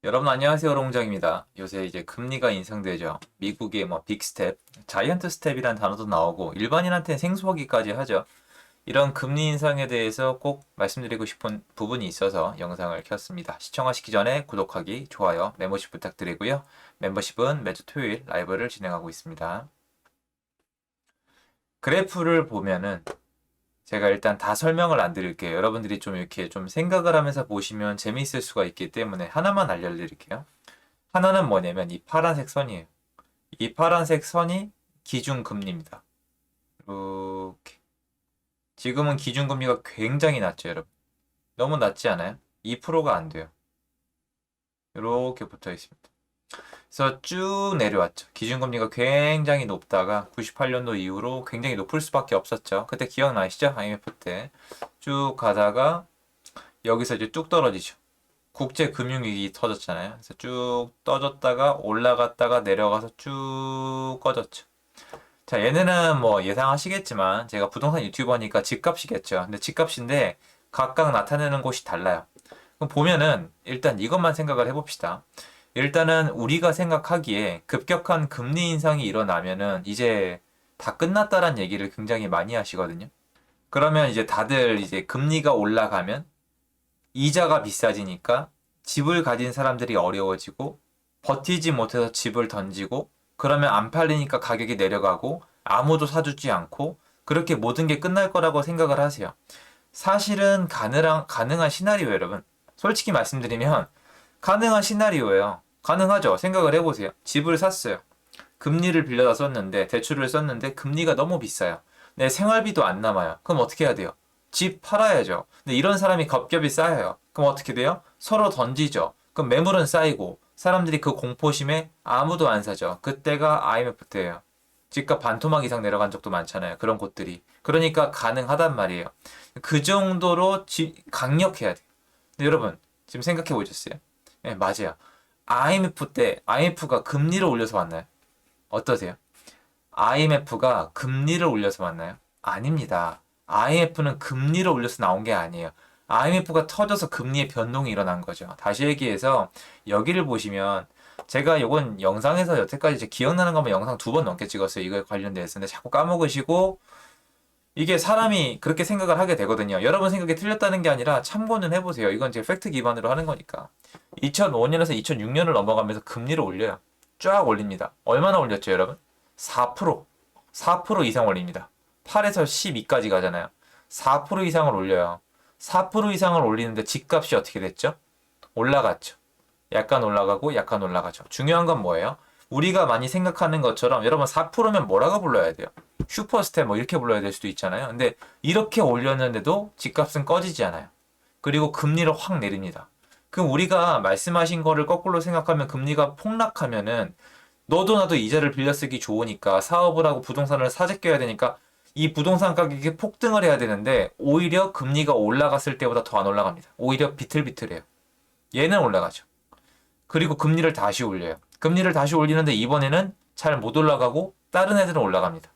여러분 안녕하세요. 롱장입니다. 요새 이제 금리가 인상되죠. 미국의 뭐 빅스텝, 자이언트 스텝이라는 단어도 나오고 일반인한테는 생소하기까지 하죠. 이런 금리 인상에 대해서 꼭 말씀드리고 싶은 부분이 있어서 영상을 켰습니다. 시청하시기 전에 구독하기, 좋아요, 멤버십 부탁드리고요. 멤버십은 매주 토요일 라이브를 진행하고 있습니다. 그래프를 보면은 제가 일단 다 설명을 안 드릴게요. 여러분들이 좀 이렇게 좀 생각을 하면서 보시면 재미있을 수가 있기 때문에 하나만 알려드릴게요. 하나는 뭐냐면 이 파란색 선이에요. 이 파란색 선이 기준금리입니다. 이렇게. 지금은 기준금리가 굉장히 낮죠, 여러분. 너무 낮지 않아요? 2%가 안 돼요. 이렇게 붙어 있습니다. 그래서 쭉 내려왔죠. 기준금리가 굉장히 높다가 98년도 이후로 굉장히 높을 수밖에 없었죠. 그때 기억나시죠? IMF 때. 쭉 가다가 여기서 이제 뚝 떨어지죠. 국제금융위기 터졌잖아요. 그래서 쭉 떠졌다가 올라갔다가 내려가서 쭉 꺼졌죠. 자, 얘네는 뭐 예상하시겠지만 제가 부동산 유튜버니까 집값이겠죠. 근데 집값인데 각각 나타내는 곳이 달라요. 그럼 보면은 일단 이것만 생각을 해봅시다. 일단은 우리가 생각하기에 급격한 금리 인상이 일어나면은 이제 다 끝났다란 얘기를 굉장히 많이 하시거든요. 그러면 이제 다들 이제 금리가 올라가면 이자가 비싸지니까 집을 가진 사람들이 어려워지고 버티지 못해서 집을 던지고 그러면 안 팔리니까 가격이 내려가고 아무도 사주지 않고 그렇게 모든 게 끝날 거라고 생각을 하세요. 사실은 가능한 시나리오 여러분. 솔직히 말씀드리면 가능한 시나리오예요. 가능하죠. 생각을 해보세요. 집을 샀어요. 금리를 빌려다 썼는데 대출을 썼는데 금리가 너무 비싸요. 내 생활비도 안 남아요. 그럼 어떻게 해야 돼요? 집 팔아야죠. 근데 이런 사람이 겹겹이 쌓여요. 그럼 어떻게 돼요? 서로 던지죠. 그럼 매물은 쌓이고 사람들이 그 공포심에 아무도 안 사죠. 그때가 IMF 때예요. 집값 반토막 이상 내려간 적도 많잖아요. 그런 곳들이. 그러니까 가능하단 말이에요. 그 정도로 강력해야 돼요. 근데 여러분 지금 생각해 보셨어요? 네, 맞아요. IMF 때 IMF가 금리를 올려서 왔나요? 어떠세요? IMF가 금리를 올려서 왔나요? 아닙니다. IMF는 금리를 올려서 나온 게 아니에요. IMF가 터져서 금리의 변동이 일어난 거죠. 다시 얘기해서 여기를 보시면 제가 요건 영상에서 여태까지 제 기억나는 것만 영상 2번 넘게 찍었어요. 이거에 관련돼서. 근데 자꾸 까먹으시고 이게 사람이 그렇게 생각을 하게 되거든요. 여러분 생각이 틀렸다는 게 아니라 참고는 해보세요. 이건 제 팩트 기반으로 하는 거니까. 2005년에서 2006년을 넘어가면서 금리를 올려요. 쫙 올립니다. 얼마나 올렸죠, 여러분? 4%. 4% 이상 올립니다. 8에서 12까지 가잖아요. 4% 이상을 올려요. 4% 이상을 올리는데 집값이 어떻게 됐죠? 올라갔죠. 약간 올라가고 약간 올라가죠. 중요한 건 뭐예요? 우리가 많이 생각하는 것처럼 여러분 4%면 뭐라고 불러야 돼요? 슈퍼스텝 뭐 이렇게 불러야 될 수도 있잖아요. 근데 이렇게 올렸는데도 집값은 꺼지지 않아요. 그리고 금리를 확 내립니다. 그럼 우리가 말씀하신 거를 거꾸로 생각하면 금리가 폭락하면은 너도 나도 이자를 빌려 쓰기 좋으니까 사업을 하고 부동산을 사재껴야 되니까 이 부동산 가격이 폭등을 해야 되는데 오히려 금리가 올라갔을 때보다 더 안 올라갑니다. 오히려 비틀비틀해요. 얘는 올라가죠. 그리고 금리를 다시 올려요. 금리를 다시 올리는데 이번에는 잘 못 올라가고 다른 애들은 올라갑니다.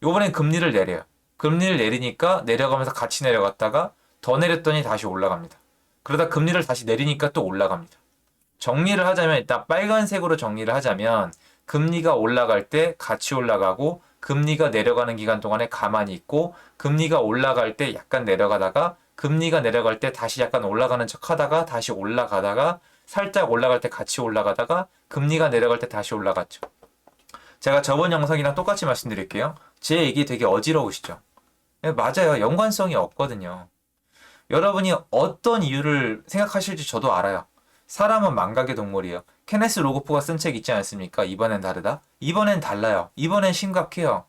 이번엔 금리를 내려요. 금리를 내리니까 내려가면서 같이 내려갔다가 더 내렸더니 다시 올라갑니다. 그러다 금리를 다시 내리니까 또 올라갑니다. 정리를 하자면 일단 빨간색으로 정리를 하자면 금리가 올라갈 때 같이 올라가고 금리가 내려가는 기간 동안에 가만히 있고 금리가 올라갈 때 약간 내려가다가 금리가 내려갈 때 다시 약간 올라가는 척 하다가 다시 올라가다가 살짝 올라갈 때 같이 올라가다가 금리가 내려갈 때 다시 올라갔죠. 제가 저번 영상이랑 똑같이 말씀드릴게요. 제 얘기 되게 어지러우시죠? 네, 맞아요. 연관성이 없거든요. 여러분이 어떤 이유를 생각하실지 저도 알아요. 사람은 망각의 동물이에요. 케네스 로고프가 쓴 책 있지 않습니까? 이번엔 다르다? 이번엔 달라요. 이번엔 심각해요.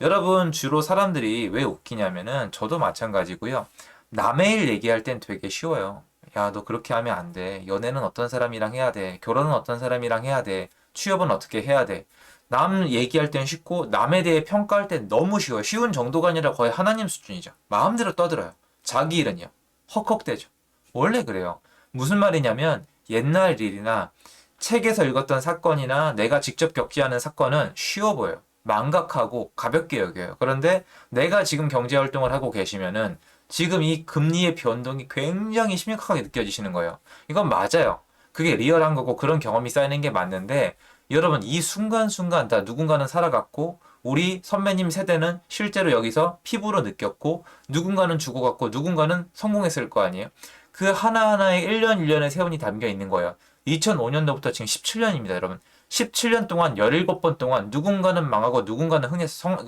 여러분 주로 사람들이 왜 웃기냐면은 저도 마찬가지고요. 남의 일 얘기할 땐 되게 쉬워요. 야, 너 그렇게 하면 안 돼. 연애는 어떤 사람이랑 해야 돼. 결혼은 어떤 사람이랑 해야 돼. 취업은 어떻게 해야 돼. 남 얘기할 땐 쉽고 남에 대해 평가할 땐 너무 쉬워요. 쉬운 정도가 아니라 거의 하나님 수준이죠. 마음대로 떠들어요. 자기 일은요. 헉헉대죠. 원래 그래요. 무슨 말이냐면 옛날 일이나 책에서 읽었던 사건이나 내가 직접 겪지 않은 사건은 쉬워 보여요. 망각하고 가볍게 여겨요. 그런데 내가 지금 경제활동을 하고 계시면은 지금 이 금리의 변동이 굉장히 심각하게 느껴지시는 거예요. 이건 맞아요. 그게 리얼한 거고 그런 경험이 쌓이는 게 맞는데 여러분 이 순간순간 다 누군가는 살아갔고 우리 선배님 세대는 실제로 여기서 피부로 느꼈고 누군가는 죽어갔고 누군가는 성공했을 거 아니에요. 그 하나하나의 1년 1년의 세월이 담겨 있는 거예요. 2005년도부터 지금 17년입니다, 여러분. 17년 동안 17번 동안 누군가는 망하고 누군가는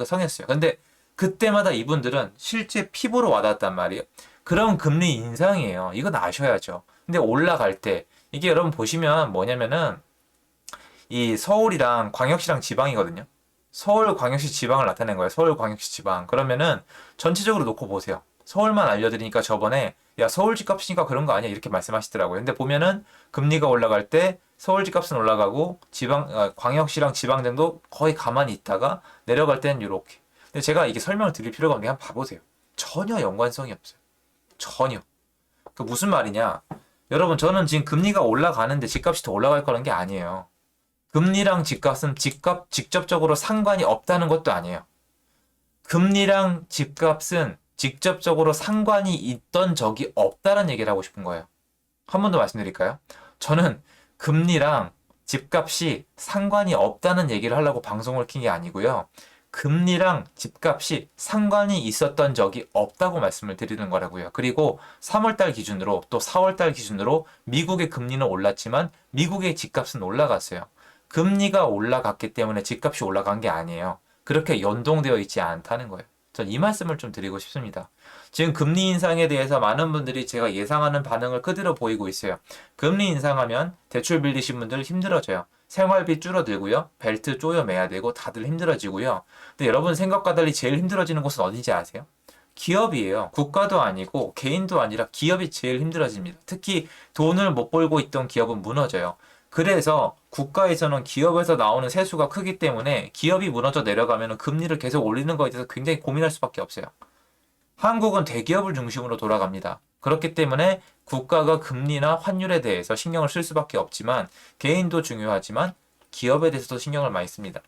성했어요. 근데 그때마다 이분들은 실제 피부로 와닿았단 말이에요. 그런 금리 인상이에요. 이건 아셔야죠. 근데 올라갈 때 이게 여러분 보시면 뭐냐면은 이 서울이랑 광역시랑 지방이거든요. 서울광역시 지방을 나타낸 거예요. 서울광역시 지방. 그러면은 전체적으로 놓고 보세요. 서울만 알려드리니까 저번에 야 서울 집값이니까 그런 거 아니야 이렇게 말씀하시더라고요. 근데 보면은 금리가 올라갈 때 서울 집값은 올라가고 광역시랑 지방정도 거의 가만히 있다가 내려갈 때는 이렇게. 근데 제가 이게 설명을 드릴 필요가 없는데 한번 봐보세요. 전혀 연관성이 없어요. 전혀. 그 무슨 말이냐? 여러분 저는 지금 금리가 올라가는데 집값이 더 올라갈 거라는 게 아니에요. 금리랑 집값은 직접적으로 상관이 없다는 것도 아니에요. 금리랑 집값은 직접적으로 상관이 있던 적이 없다는 얘기를 하고 싶은 거예요. 한 번 더 말씀드릴까요? 저는 금리랑 집값이 상관이 없다는 얘기를 하려고 방송을 킨 게 아니고요. 금리랑 집값이 상관이 있었던 적이 없다고 말씀을 드리는 거라고요. 그리고 3월달 기준으로 또 4월달 기준으로 미국의 금리는 올랐지만 미국의 집값은 올라갔어요. 금리가 올라갔기 때문에 집값이 올라간 게 아니에요. 그렇게 연동되어 있지 않다는 거예요. 전 이 말씀을 좀 드리고 싶습니다. 지금 금리 인상에 대해서 많은 분들이 제가 예상하는 반응을 그대로 보이고 있어요. 금리 인상하면 대출 빌리신 분들 힘들어져요. 생활비 줄어들고요. 벨트 조여 매야 되고 다들 힘들어지고요. 근데 여러분 생각과 달리 제일 힘들어지는 곳은 어딘지 아세요? 기업이에요. 국가도 아니고 개인도 아니라 기업이 제일 힘들어집니다. 특히 돈을 못 벌고 있던 기업은 무너져요. 그래서 국가에서는 기업에서 나오는 세수가 크기 때문에 기업이 무너져 내려가면 금리를 계속 올리는 거에 대해서 굉장히 고민할 수밖에 없어요. 한국은 대기업을 중심으로 돌아갑니다. 그렇기 때문에 국가가 금리나 환율에 대해서 신경을 쓸 수밖에 없지만 개인도 중요하지만 기업에 대해서도 신경을 많이 씁니다.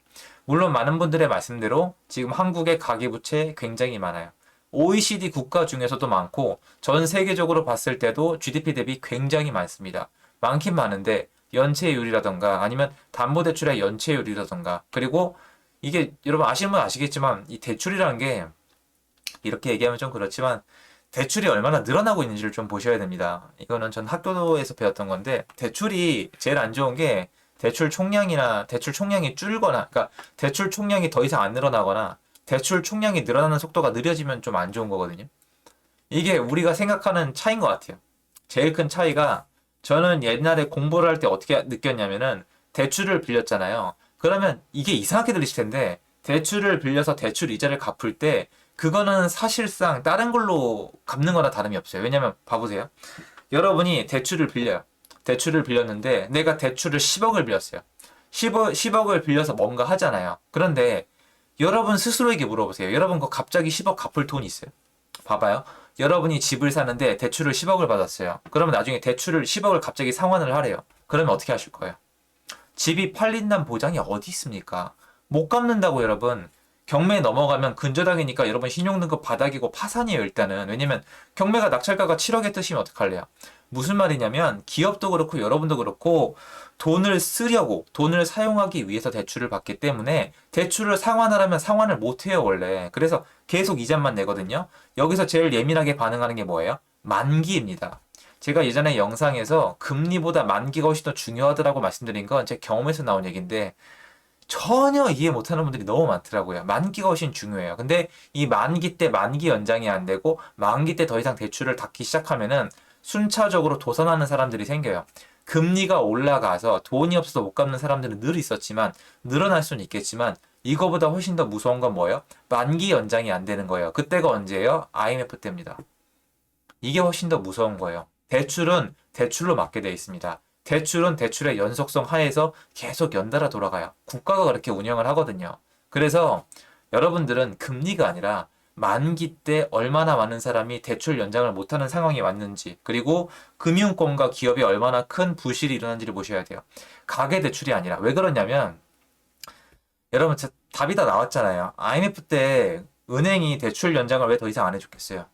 물론 많은 분들의 말씀대로 지금 한국의 가계부채 굉장히 많아요. OECD 국가 중에서도 많고 전 세계적으로 봤을 때도 GDP 대비 굉장히 많습니다. 많긴 많은데 연체율이라던가 아니면 담보대출의 연체율이라던가 그리고 이게 여러분 아시는 분 아시겠지만 이 대출이라는 게 이렇게 얘기하면 좀 그렇지만 대출이 얼마나 늘어나고 있는지를 좀 보셔야 됩니다. 이거는 전 학교에서 배웠던 건데 대출이 제일 안 좋은 게 대출 총량이 줄거나 그러니까 대출 총량이 더 이상 안 늘어나거나 대출 총량이 늘어나는 속도가 느려지면 좀 안 좋은 거거든요. 이게 우리가 생각하는 차이인 것 같아요. 제일 큰 차이가 저는 옛날에 공부를 할 때 어떻게 느꼈냐면은 대출을 빌렸잖아요. 그러면 이게 이상하게 들리실 텐데 대출을 빌려서 대출 이자를 갚을 때 그거는 사실상 다른 걸로 갚는 거나 다름이 없어요. 왜냐면 봐보세요. 여러분이 대출을 빌려요. 대출을 빌렸는데 내가 대출을 10억을 빌렸어요. 10억을 빌려서 뭔가 하잖아요. 그런데 여러분 스스로에게 물어보세요. 여러분 거 갑자기 10억 갚을 돈이 있어요? 봐봐요. 여러분이 집을 사는데 대출을 10억을 받았어요. 그러면 나중에 대출을 10억을 갑자기 상환을 하래요. 그러면 어떻게 하실 거예요? 집이 팔린다는 보장이 어디 있습니까? 못 갚는다고 여러분. 경매 넘어가면 근저당이니까 여러분 신용등급 바닥이고 파산이에요 일단은. 왜냐면 경매가 낙찰가가 7억에 뜨시면 어떡할래요? 무슨 말이냐면 기업도 그렇고 여러분도 그렇고 돈을 쓰려고 돈을 사용하기 위해서 대출을 받기 때문에 대출을 상환하려면 상환을 못해요 원래. 그래서 계속 이자만 내거든요. 여기서 제일 예민하게 반응하는 게 뭐예요? 만기입니다. 제가 예전에 영상에서 금리보다 만기가 훨씬 더 중요하다고 말씀드린 건 제 경험에서 나온 얘기인데 전혀 이해 못하는 분들이 너무 많더라고요. 만기가 훨씬 중요해요. 근데 이 만기 때 만기 연장이 안 되고 만기 때 더 이상 대출을 닫기 시작하면은 순차적으로 도산하는 사람들이 생겨요. 금리가 올라가서 돈이 없어서 못 갚는 사람들은 늘 있었지만 늘어날 수는 있겠지만 이거보다 훨씬 더 무서운 건 뭐예요? 만기 연장이 안 되는 거예요. 그때가 언제예요? IMF 때입니다. 이게 훨씬 더 무서운 거예요. 대출은 대출로 막게 되어 있습니다. 대출은 대출의 연속성 하에서 계속 연달아 돌아가요. 국가가 그렇게 운영을 하거든요. 그래서 여러분들은 금리가 아니라 만기 때 얼마나 많은 사람이 대출 연장을 못하는 상황이 왔는지 그리고 금융권과 기업이 얼마나 큰 부실이 일어난지를 보셔야 돼요. 가계대출이 아니라 왜 그러냐면 여러분 답이 다 나왔잖아요. IMF 때 은행이 대출 연장을 왜 더 이상 안 해줬겠어요?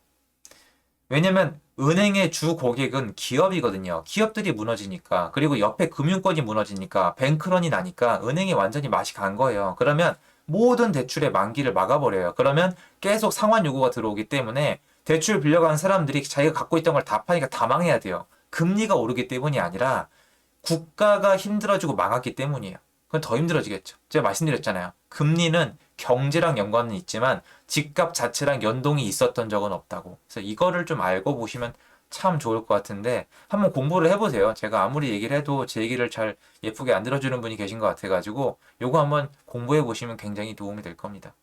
왜냐면 은행의 주 고객은 기업이거든요. 기업들이 무너지니까, 그리고 옆에 금융권이 무너지니까, 뱅크런이 나니까 은행이 완전히 맛이 간 거예요. 그러면 모든 대출의 만기를 막아버려요. 그러면 계속 상환 요구가 들어오기 때문에 대출 빌려간 사람들이 자기가 갖고 있던 걸 다 파니까 다 망해야 돼요. 금리가 오르기 때문이 아니라 국가가 힘들어지고 망했기 때문이에요. 그건 더 힘들어지겠죠. 제가 말씀드렸잖아요. 금리는 경제랑 연관은 있지만 집값 자체랑 연동이 있었던 적은 없다고. 그래서 이거를 좀 알고 보시면 참 좋을 것 같은데 한번 공부를 해보세요. 제가 아무리 얘기를 해도 제 얘기를 잘 예쁘게 안 들어주는 분이 계신 것 같아가지고 요거 한번 공부해 보시면 굉장히 도움이 될 겁니다.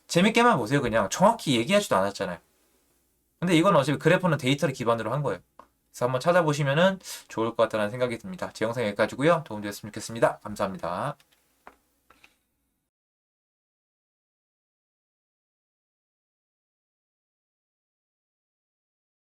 재밌게만 보세요. 그냥 정확히 얘기하지도 않았잖아요. 근데 이건 어차피 그래프는 데이터를 기반으로 한 거예요. 그래서 한번 찾아보시면은 좋을 것 같다는 생각이 듭니다. 제 영상 여기까지고요. 도움되었으면 좋겠습니다. 감사합니다.